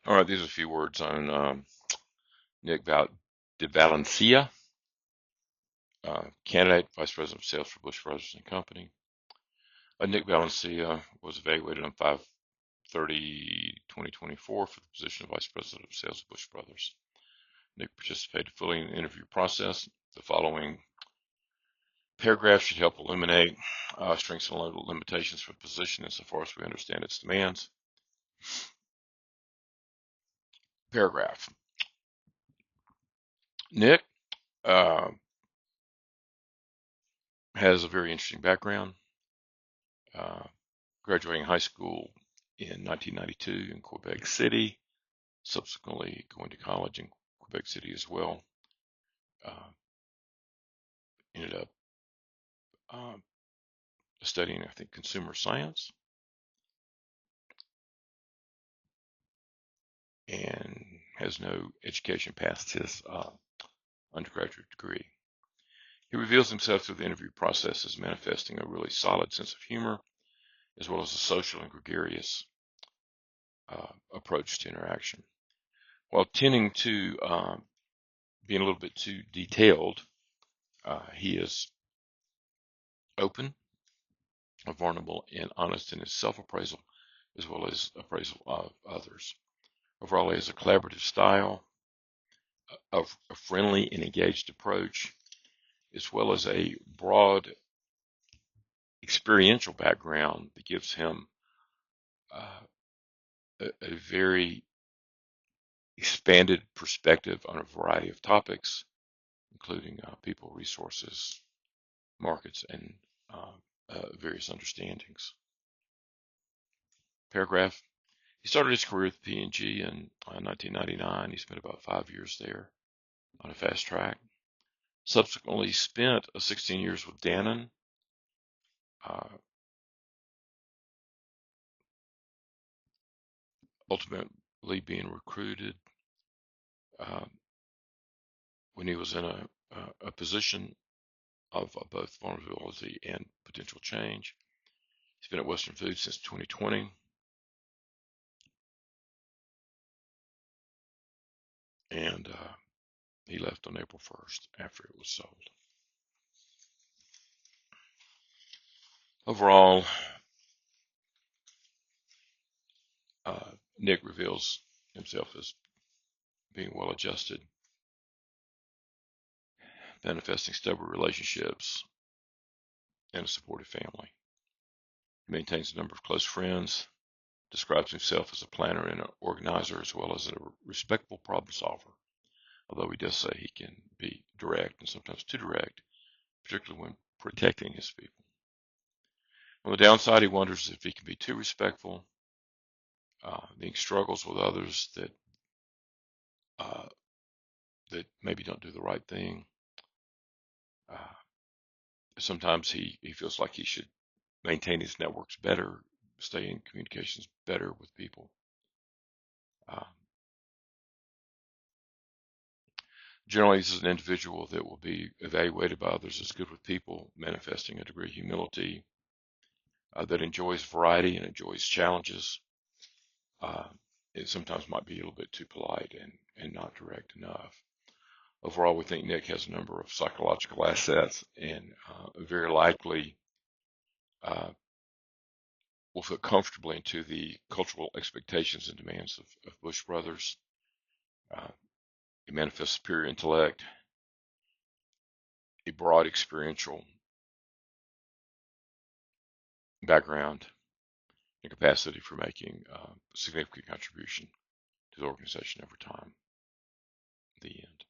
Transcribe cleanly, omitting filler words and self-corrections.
All right, these are a few words on Nick de Valencia, candidate vice president of sales for Bush Brothers and Company. Nick Valencia was evaluated on 5/30/2024 for the position of vice president of sales of Bush Brothers. Nick participated fully in the interview process. The following paragraph should help eliminate strengths and limitations for the position insofar as we understand its demands. Paragraph. Nick uh, has a very interesting background. Graduating high school in 1992 in Quebec City, subsequently going to college in Quebec City as well. Ended up um, studying, I think, consumer science, and has no education past his undergraduate degree. He reveals himself through the interview process as manifesting a really solid sense of humor, as well as a social and gregarious approach to interaction. While tending to being a little bit too detailed, he is open, vulnerable, and honest in his self-appraisal, as well as appraisal of others. Overall, he has a collaborative style, of a friendly and engaged approach, as well as a broad experiential background that gives him a very expanded perspective on a variety of topics, including people, resources, markets, and various understandings. Paragraph. He started his career with P&G in 1999. He spent about 5 years there on a fast track. Subsequently spent 16 years with Dannon, ultimately being recruited when he was in a position of both vulnerability and potential change. He's been at Western Foods since 2020. And he left on April 1st after it was sold. Overall, Nick reveals himself as being well adjusted, manifesting stable relationships, and a supportive family. He maintains a number of close friends, describes himself as a planner and an organizer, as well as a respectable problem solver, although he does say he can be direct and sometimes too direct, particularly when protecting his people. On the downside, he wonders if he can be too respectful, being struggles with others uh, that maybe don't do the right thing. Sometimes he feels like he should maintain his networks better, stay in communications better with people. Uh, Generally, this is an individual that will be evaluated by others as good with people, manifesting a degree of humility, that enjoys variety and enjoys challenges. It sometimes might be a little bit too polite and not direct enough. Overall, we think Nick has a number of psychological assets and very likely will fit comfortably into the cultural expectations and demands of Bush Brothers. He manifests superior intellect, a broad experiential background, and capacity for making a significant contribution to the organization over time. The end.